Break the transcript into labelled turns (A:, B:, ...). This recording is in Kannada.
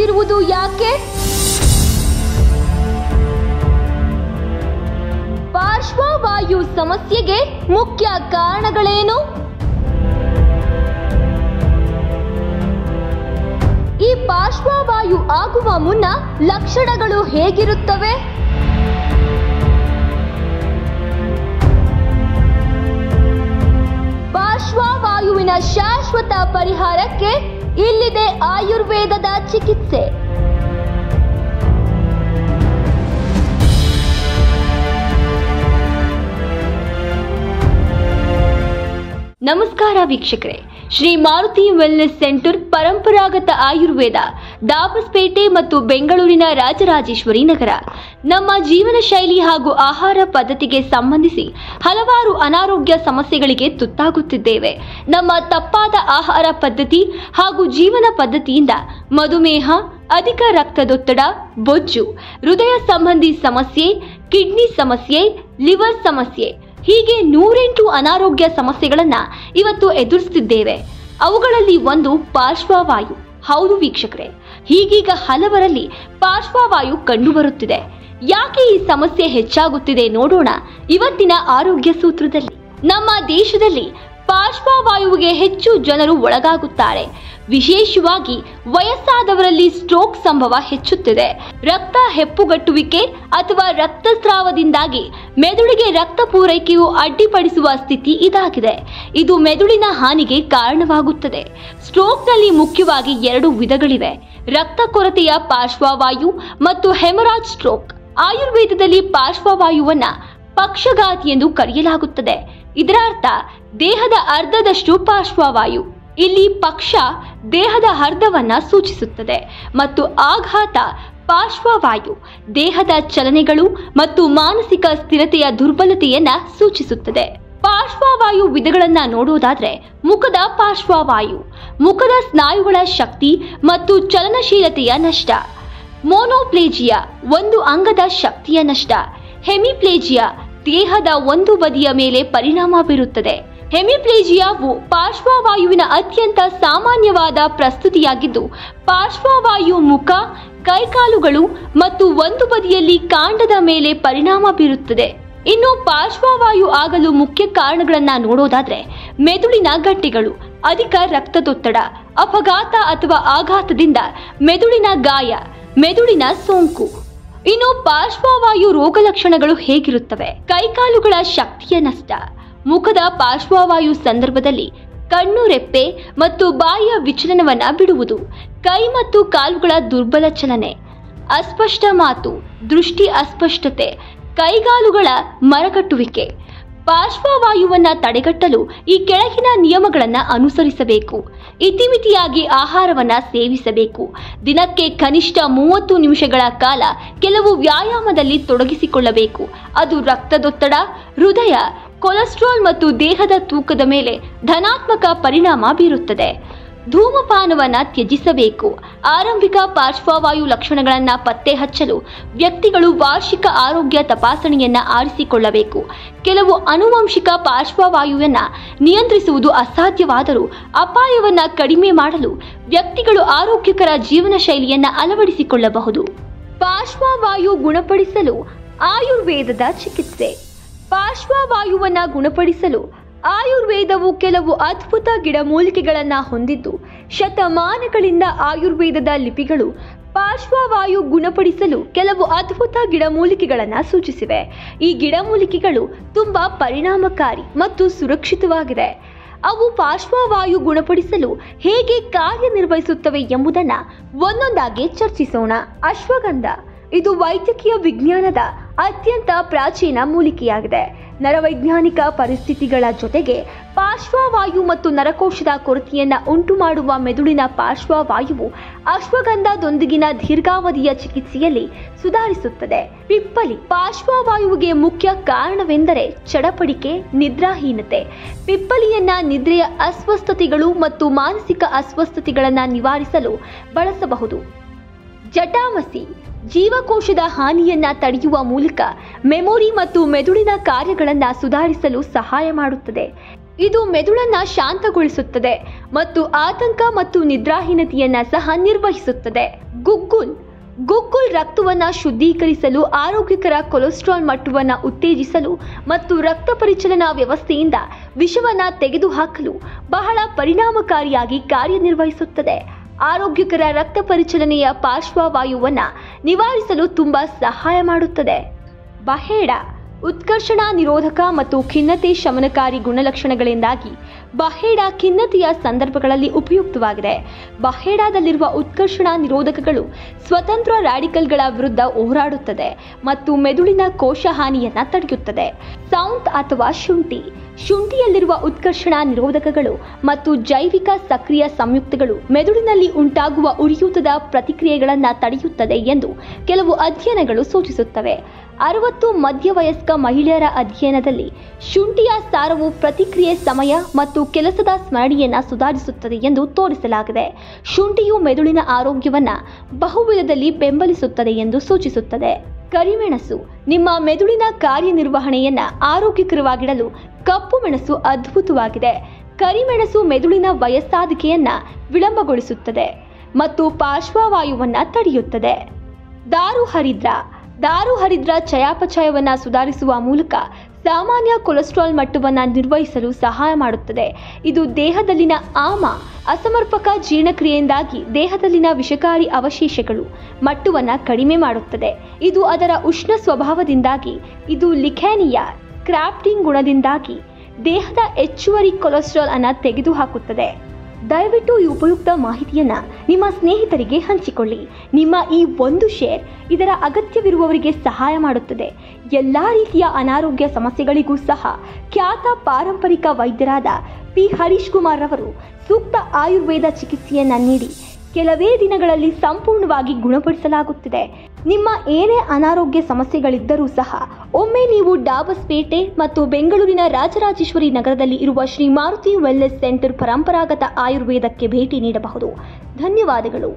A: ಹೆಚ್ಚುತ್ತಿರುವುದು ಯಾಕೆ? ಪಾರ್ಶ್ವವಾಯು ಸಮಸ್ಯೆಗೆ ಮುಖ್ಯ ಕಾರಣಗಳೇನು? ಈ ಪಾರ್ಶ್ವವಾಯು ಆಗುವ ಮುನ್ನ ಲಕ್ಷಣಗಳು ಹೇಗಿರುತ್ತವೆ? ಪಾರ್ಶ್ವವಾಯುವಿನ ಶಾಶ್ವತ ಪರಿಹಾರಕ್ಕೆ ಇಲ್ಲಿದೆ ಆಯುರ್ವೇದದ ಚಿಕಿತ್ಸೆ. ನಮಸ್ಕಾರ ವೀಕ್ಷಕರೇ, ಶ್ರೀ ಮಾರುತಿ ವೆಲ್ನೆಸ್ ಸೆಂಟರ್ ಪರಂಪರಾಗತ ಆಯುರ್ವೇದ, ದಾಬಸ್ಪೇಟೆ ಮತ್ತು ಬೆಂಗಳೂರಿನ ರಾಜರಾಜೇಶ್ವರಿ ನಗರ. ನಮ್ಮ ಜೀವನ ಶೈಲಿ ಹಾಗೂ ಆಹಾರ ಪದ್ಧತಿಗೆ ಸಂಬಂಧಿಸಿ ಹಲವಾರು ಅನಾರೋಗ್ಯ ಸಮಸ್ಯೆಗಳಿಗೆ ತುತ್ತಾಗುತ್ತಿದ್ದೇವೆ. ನಮ್ಮ ತಪ್ಪಾದ ಆಹಾರ ಪದ್ಧತಿ ಹಾಗೂ ಜೀವನ ಪದ್ಧತಿಯಿಂದ ಮಧುಮೇಹ, ಅಧಿಕ ರಕ್ತದೊತ್ತಡ, ಬೊಜ್ಜು, ಹೃದಯ ಸಂಬಂಧಿ ಸಮಸ್ಯೆ, ಕಿಡ್ನಿ ಸಮಸ್ಯೆ, ಲಿವರ್ ಸಮಸ್ಯೆ ಹೀಗೆ 108 ಅನಾರೋಗ್ಯ ಸಮಸ್ಯೆಗಳನ್ನ ಇವತ್ತು ಎದುರಿಸುತ್ತಿದ್ದೇವೆ. ಅವುಗಳಲ್ಲಿ ಒಂದು ಪಾರ್ಶ್ವವಾಯು. ಹೌದು ವೀಕ್ಷಕರೇ, ಹೀಗೀಗ ಹಲವರಲ್ಲಿ ಪಾರ್ಶ್ವವಾಯು ಕಂಡುಬರುತ್ತಿದೆ. ಯಾಕೆ ಈ ಸಮಸ್ಯೆ ಹೆಚ್ಚಾಗುತ್ತಿದೆ ನೋಡೋಣ ಇವತ್ತಿನ ಆರೋಗ್ಯ ಸೂತ್ರದಲ್ಲಿ. ನಮ್ಮ ದೇಶದಲ್ಲಿ ಪಾರ್ಶ್ವವಾಯುವಿಗೆ ಹೆಚ್ಚು ಜನರು ಒಳಗಾಗುತ್ತಾರೆ. ವಿಶೇಷವಾಗಿ ವಯಸ್ಸಾದವರಲ್ಲಿ ಸ್ಟ್ರೋಕ್ ಸಂಭವ ಹೆಚ್ಚುತ್ತಿದೆ. ರಕ್ತ ಹೆಪ್ಪುಗಟ್ಟುವಿಕೆ ಅಥವಾ ರಕ್ತಸ್ರಾವದಿಂದಾಗಿ ಮೆದುಳಿಗೆ ರಕ್ತ ಪೂರೈಕೆಯು ಅಡ್ಡಿಪಡಿಸುವ ಸ್ಥಿತಿ ಇದಾಗಿದೆ. ಇದು ಮೆದುಳಿನ ಹಾನಿಗೆ ಕಾರಣವಾಗುತ್ತದೆ. ಸ್ಟ್ರೋಕ್ನಲ್ಲಿ ಮುಖ್ಯವಾಗಿ 2 ವಿಧಗಳಿವೆ: ರಕ್ತ ಕೊರತೆಯ ಪಾರ್ಶ್ವವಾಯು ಮತ್ತು ಹೆಮರಾಜ್ ಸ್ಟ್ರೋಕ್. ಆಯುರ್ವೇದದಲ್ಲಿ ಪಾರ್ಶ್ವವಾಯುವನ್ನ ಪಕ್ಷಘಾತಿ ಎಂದು ಕರೆಯಲಾಗುತ್ತದೆ. ಇದರ ಅರ್ಥ ದೇಹದ ಅರ್ಧದಷ್ಟು ಪಾರ್ಶ್ವವಾಯು. ಇಲ್ಲಿ ಪಕ್ಷ ದೇಹದ ಅರ್ಧವನ್ನ ಸೂಚಿಸುತ್ತದೆ ಮತ್ತು ಆಘಾತ ಪಾರ್ಶ್ವವಾಯು ದೇಹದ ಚಲನೆಗಳು ಮತ್ತು ಮಾನಸಿಕ ಸ್ಥಿರತೆಯ ದುರ್ಬಲತೆಯನ್ನ ಸೂಚಿಸುತ್ತದೆ. ಪಾರ್ಶ್ವವಾಯು ವಿಧಗಳನ್ನ ನೋಡುವುದಾದ್ರೆ, ಮುಖದ ಪಾರ್ಶ್ವವಾಯು, ಮುಖದ ಸ್ನಾಯುಗಳ ಶಕ್ತಿ ಮತ್ತು ಚಲನಶೀಲತೆಯ ನಷ್ಟ. ಮೋನೋಪ್ಲೇಜಿಯಾ, ಒಂದು ಅಂಗದ ಶಕ್ತಿಯ ನಷ್ಟ. ಹೆಮಿಪ್ಲೇಜಿಯಾ, ದೇಹದ ಒಂದು ಬದಿಯ ಮೇಲೆ ಪರಿಣಾಮ ಬೀರುತ್ತದೆ. ಹೆಮಿಪ್ಲೇಜಿಯಾವು ಪಾರ್ಶ್ವವಾಯುವಿನ ಅತ್ಯಂತ ಸಾಮಾನ್ಯವಾದ ಪ್ರಸ್ತುತಿಯಾಗಿದ್ದು, ಪಾರ್ಶ್ವವಾಯು ಮುಖ, ಕೈಕಾಲುಗಳು ಮತ್ತು ಒಂದು ಬದಿಯಲ್ಲಿ ಕಾಂಡದ ಮೇಲೆ ಪರಿಣಾಮ ಬೀರುತ್ತದೆ. ಇನ್ನು ಪಾರ್ಶ್ವವಾಯು ಆಗಲು ಮುಖ್ಯ ಕಾರಣಗಳನ್ನ ನೋಡೋದಾದ್ರೆ, ಮೆದುಳಿನ ಗಡ್ಡೆಗಳು, ಅಧಿಕ ರಕ್ತದೊತ್ತಡ, ಅಪಘಾತ ಅಥವಾ ಆಘಾತದಿಂದ ಮೆದುಳಿನ ಗಾಯ, ಮೆದುಳಿನ ಸೋಂಕು. ಇನ್ನು ಪಾರ್ಶ್ವವಾಯು ರೋಗ ಲಕ್ಷಣಗಳು ಹೇಗಿರುತ್ತವೆ? ಕೈಕಾಲುಗಳ ಶಕ್ತಿಯ ನಷ್ಟ. ಮುಖದ ಪಾರ್ಶ್ವವಾಯು ಸಂದರ್ಭದಲ್ಲಿ ಕಣ್ಣು ರೆಪ್ಪೆ ಮತ್ತು ಬಾಯಿಯ ವಿಚಲನವನ್ನ ಬಿಡುವುದು, ಕೈ ಮತ್ತು ಕಾಲುಗಳ ದುರ್ಬಲ ಚಲನೆ, ಅಸ್ಪಷ್ಟ ಮಾತು, ದೃಷ್ಟಿ ಅಸ್ಪಷ್ಟತೆ, ಕೈಗಾಲುಗಳ ಮರಗಟ್ಟುವಿಕೆ. ಪಾರ್ಶ್ವವಾಯುವನ್ನ ತಡೆಗಟ್ಟಲು ಈ ಕೆಳಗಿನ ನಿಯಮಗಳನ್ನ ಅನುಸರಿಸಬೇಕು. ಇತಿಮಿತಿಯಾಗಿ ಆಹಾರವನ್ನ ಸೇವಿಸಬೇಕು. ದಿನಕ್ಕೆ ಕನಿಷ್ಠ 30 ನಿಮಿಷಗಳ ಕಾಲ ಕೆಲವು ವ್ಯಾಯಾಮದಲ್ಲಿ ತೊಡಗಿಸಿಕೊಳ್ಳಬೇಕು. ಅದು ರಕ್ತದೊತ್ತಡ, ಹೃದಯ, ಕೊಲೆಸ್ಟ್ರಾಲ್ ಮತ್ತು ದೇಹದ ತೂಕದ ಮೇಲೆ ಧನಾತ್ಮಕ ಪರಿಣಾಮ ಬೀರುತ್ತದೆ. ಧೂಮಪಾನವನ್ನ ತ್ಯಜಿಸಬೇಕು. ಆರಂಭಿಕ ಪಾರ್ಶ್ವವಾಯು ಲಕ್ಷಣಗಳನ್ನ ಪತ್ತೆ ಹಚ್ಚಲು ವ್ಯಕ್ತಿಗಳು ವಾರ್ಷಿಕ ಆರೋಗ್ಯ ತಪಾಸಣೆಯನ್ನ ಆರಿಸಿಕೊಳ್ಳಬೇಕು. ಕೆಲವು ಆನುವಂಶಿಕ ಪಾರ್ಶ್ವವಾಯುವನ್ನ ನಿಯಂತ್ರಿಸುವುದು ಅಸಾಧ್ಯವಾದರೂ ಅಪಾಯವನ್ನ ಕಡಿಮೆ ಮಾಡಲು ವ್ಯಕ್ತಿಗಳು ಆರೋಗ್ಯಕರ ಜೀವನ ಶೈಲಿಯನ್ನ ಅಳವಡಿಸಿಕೊಳ್ಳಬಹುದು. ಪಾರ್ಶ್ವವಾಯು ಗುಣಪಡಿಸಲು ಆಯುರ್ವೇದದ ಚಿಕಿತ್ಸೆ. ಪಾರ್ಶ್ವವಾಯುವನ್ನ ಗುಣಪಡಿಸಲು ಆಯುರ್ವೇದವು ಕೆಲವು ಅದ್ಭುತ ಗಿಡಮೂಲಿಕೆಗಳನ್ನ ಹೊಂದಿದ್ದು, ಶತಮಾನಗಳಿಂದ ಆಯುರ್ವೇದದ ಲಿಪಿಗಳು ಪಾರ್ಶ್ವವಾಯು ಗುಣಪಡಿಸಲು ಕೆಲವು ಅದ್ಭುತ ಗಿಡಮೂಲಿಕೆಗಳನ್ನ ಸೂಚಿಸಿವೆ. ಈ ಗಿಡಮೂಲಿಕೆಗಳು ತುಂಬಾ ಪರಿಣಾಮಕಾರಿ ಮತ್ತು ಸುರಕ್ಷಿತವಾಗಿದೆ. ಅವು ಪಾರ್ಶ್ವವಾಯು ಗುಣಪಡಿಸಲು ಹೇಗೆ ಕಾರ್ಯನಿರ್ವಹಿಸುತ್ತವೆ ಎಂಬುದನ್ನ ಒಂದೊಂದಾಗಿ ಚರ್ಚಿಸೋಣ. ಅಶ್ವಗಂಧ, ಇದು ವೈದ್ಯಕೀಯ ವಿಜ್ಞಾನದ ಅತ್ಯಂತ ಪ್ರಾಚೀನ ಮೂಲಿಕೆಯಾಗಿದೆ. ನರವೈಜ್ಞಾನಿಕ ಪರಿಸ್ಥಿತಿಗಳ ಜೊತೆಗೆ ಪಾರ್ಶ್ವವಾಯು ಮತ್ತು ನರಕೋಶದ ಕೊರತೆಯನ್ನ ಉಂಟು ಮಾಡುವ ಮೆದುಳಿನ ಪಾರ್ಶ್ವವಾಯುವು ಅಶ್ವಗಂಧದೊಂದಿಗಿನ ದೀರ್ಘಾವಧಿಯ ಚಿಕಿತ್ಸೆಯಲ್ಲಿ ಸುಧಾರಿಸುತ್ತದೆ. ಪಿಪ್ಪಲಿ, ಪಾರ್ಶ್ವವಾಯುವಿಗೆ ಮುಖ್ಯ ಕಾರಣವೆಂದರೆ ಚಡಪಡಿಕೆ, ನಿದ್ರಾಹೀನತೆ. ಪಿಪ್ಪಲಿಯನ್ನ ನಿದ್ರೆಯ ಅಸ್ವಸ್ಥತೆಗಳು ಮತ್ತು ಮಾನಸಿಕ ಅಸ್ವಸ್ಥತೆಗಳನ್ನು ನಿವಾರಿಸಲು ಬಳಸಬಹುದು. ಜಟಾಮಸಿ, ಜೀವಕೋಶದ ಹಾನಿಯನ್ನ ತಡೆಯುವ ಮೂಲಕ ಮೆಮೊರಿ ಮತ್ತು ಮೆದುಳಿನ ಕಾರ್ಯಗಳನ್ನು ಸುಧಾರಿಸಲು ಸಹಾಯ ಮಾಡುತ್ತದೆ. ಇದು ಮೆದುಳನ್ನ ಶಾಂತಗೊಳಿಸುತ್ತದೆ ಮತ್ತು ಆತಂಕ ಮತ್ತು ನಿದ್ರಾಹೀನತೆಯನ್ನ ಸಹ ನಿರ್ವಹಿಸುತ್ತದೆ. ಗುಗ್ಗುಲ್ ರಕ್ತವನ್ನ ಶುದ್ಧೀಕರಿಸಲು, ಆರೋಗ್ಯಕರ ಕೊಲೆಸ್ಟ್ರಾಲ್ ಮಟ್ಟವನ್ನು ಉತ್ತೇಜಿಸಲು ಮತ್ತು ರಕ್ತ ಪರಿಚಲನಾ ವ್ಯವಸ್ಥೆಯಿಂದ ವಿಷವನ್ನ ತೆಗೆದುಹಾಕಲು ಬಹಳ ಪರಿಣಾಮಕಾರಿಯಾಗಿ ಕಾರ್ಯನಿರ್ವಹಿಸುತ್ತದೆ. ಆರೋಗ್ಯಕರ ರಕ್ತ ಪರಿಚಲನೆಯ ಪಾರ್ಶ್ವವಾಯುವನ್ನ ನಿವಾರಿಸಲು ತುಂಬಾ ಸಹಾಯ ಮಾಡುತ್ತದೆ. ಬಹೇಡ ಉತ್ಕರ್ಷಣ ನಿರೋಧಕ ಮತ್ತು ಖಿನ್ನತೆ ಶಮನಕಾರಿ ಗುಣಲಕ್ಷಣಗಳಿಂದಾಗಿ ಬಹೇಡ ಖಿನ್ನತೆಯ ಸಂದರ್ಭಗಳಲ್ಲಿ ಉಪಯುಕ್ತವಾಗಿದೆ. ಬಹೇಡದಲ್ಲಿರುವ ಉತ್ಕರ್ಷಣ ನಿರೋಧಕಗಳು ಸ್ವತಂತ್ರ ರಾಡಿಕಲ್ಗಳ ವಿರುದ್ಧ ಹೋರಾಡುತ್ತದೆ ಮತ್ತು ಮೆದುಳಿನ ಕೋಶ ಹಾನಿಯನ್ನ ತಡೆಯುತ್ತದೆ. ಸೌಂತ್ ಅಥವಾ ಶುಂಠಿಯಲ್ಲಿರುವ ಉತ್ಕರ್ಷಣ ನಿರೋಧಕಗಳು ಮತ್ತು ಜೈವಿಕ ಸಕ್ರಿಯ ಸಂಯುಕ್ತಗಳು ಮೆದುಳಿನಲ್ಲಿ ಉಂಟಾಗುವ ಉರಿಯೂತದ ಪ್ರತಿಕ್ರಿಯೆಗಳನ್ನು ತಡೆಯುತ್ತದೆ ಎಂದು ಕೆಲವು ಅಧ್ಯಯನಗಳು ಸೂಚಿಸುತ್ತವೆ. 60 ಮಧ್ಯವಯಸ್ಕ ಮಹಿಳೆಯರ ಅಧ್ಯಯನದಲ್ಲಿ ಶುಂಠಿಯ ಸಾರವು ಪ್ರತಿಕ್ರಿಯೆ ಸಮಯ ಮತ್ತು ಕೆಲಸದ ಸ್ಮರಣೆಯನ್ನು ಸುಧಾರಿಸುತ್ತದೆ ಎಂದು ತೋರಿಸಲಾಗಿದೆ. ಶುಂಠಿಯು ಮೆದುಳಿನ ಆರೋಗ್ಯವನ್ನು ಬಹುವಿಧದಲ್ಲಿ ಬೆಂಬಲಿಸುತ್ತದೆ ಎಂದು ಸೂಚಿಸುತ್ತದೆ. ಕರಿಮೆಣಸು ನಿಮ್ಮ ಮೆದುಳಿನ ಕಾರ್ಯನಿರ್ವಹಣೆಯನ್ನ ಆರೋಗ್ಯಕರವಾಗಿಡಲು ಕಪ್ಪು ಮೆಣಸು ಅದ್ಭುತವಾಗಿದೆ. ಕರಿಮೆಣಸು ಮೆದುಳಿನ ವಯಸ್ಸಾದಿಕೆಯನ್ನ ವಿಳಂಬಗೊಳಿಸುತ್ತದೆ ಮತ್ತು ಪಾರ್ಶ್ವವಾಯುವನ್ನ ತಡೆಯುತ್ತದೆ. ದಾರುಹರಿದ್ರ ಚಯಾಪಚಯವನ್ನು ಸುಧಾರಿಸುವ ಮೂಲಕ ಸಾಮಾನ್ಯ ಕೊಲೆಸ್ಟ್ರಾಲ್ ಮಟ್ಟವನ್ನು ನಿರ್ವಹಿಸಲು ಸಹಾಯ ಮಾಡುತ್ತದೆ. ಇದು ದೇಹದಲ್ಲಿನ ಅಸಮರ್ಪಕ ಜೀರ್ಣಕ್ರಿಯೆಯಿಂದಾಗಿ ದೇಹದಲ್ಲಿನ ವಿಷಕಾರಿ ಅವಶೇಷಗಳು ಮಟ್ಟವನ್ನು ಕಡಿಮೆ ಮಾಡುತ್ತದೆ. ಇದು ಅದರ ಉಷ್ಣ ಸ್ವಭಾವದಿಂದಾಗಿ ಇದು ಲಿಖೇನಿಯಾ ಕ್ರಾಫ್ಟಿಂಗ್ ಗುಣದಿಂದಾಗಿ ದೇಹದ ಹೆಚ್ಚುವರಿ ಕೊಲೆಸ್ಟ್ರಾಲ್ ಅನ್ನು ತೆಗೆದುಹಾಕುತ್ತದೆ. ದಯವಿಟ್ಟು ಈ ಉಪಯುಕ್ತ ಮಾಹಿತಿಯನ್ನ ನಿಮ್ಮ ಸ್ನೇಹಿತರಿಗೆ ಹಂಚಿಕೊಳ್ಳಿ. ನಿಮ್ಮ ಈ ಒಂದು ಶೇರ್ ಇದರ ಅಗತ್ಯವಿರುವವರಿಗೆ ಸಹಾಯ ಮಾಡುತ್ತದೆ. ಎಲ್ಲಾ ರೀತಿಯ ಅನಾರೋಗ್ಯ ಸಮಸ್ಯೆಗಳಿಗೂ ಸಹ ಖ್ಯಾತ ಪಾರಂಪರಿಕ ವೈದ್ಯರಾದ ಪಿ ಹರೀಶ್ ಕುಮಾರ್ ಅವರು ಸೂಕ್ತ ಆಯುರ್ವೇದ ಚಿಕಿತ್ಸೆಯನ್ನ ನೀಡಿ ಕೆಲವೇ ದಿನಗಳಲ್ಲಿ ಸಂಪೂರ್ಣವಾಗಿ ಗುಣಪಡಿಸಲಾಗುತ್ತಿದೆ. ನಿಮ್ಮ ಏನೇ ಅನಾರೋಗ್ಯ ಸಮಸ್ಯೆಗಳಿದ್ದರೂ ಸಹ ಒಮ್ಮೆ ನೀವು ಡಾಬಸ್ಪೇಟೆ ಮತ್ತು ಬೆಂಗಳೂರಿನ ರಾಜರಾಜೇಶ್ವರಿ ನಗರದಲ್ಲಿ ಇರುವ ಶ್ರೀ ಮಾರುತಿ ವೆಲ್ನೆಸ್ ಸೆಂಟರ್ ಪರಂಪರಾಗತ ಆಯುರ್ವೇದಕ್ಕೆ ಭೇಟಿ ನೀಡಬಹುದು. ಧನ್ಯವಾದಗಳು.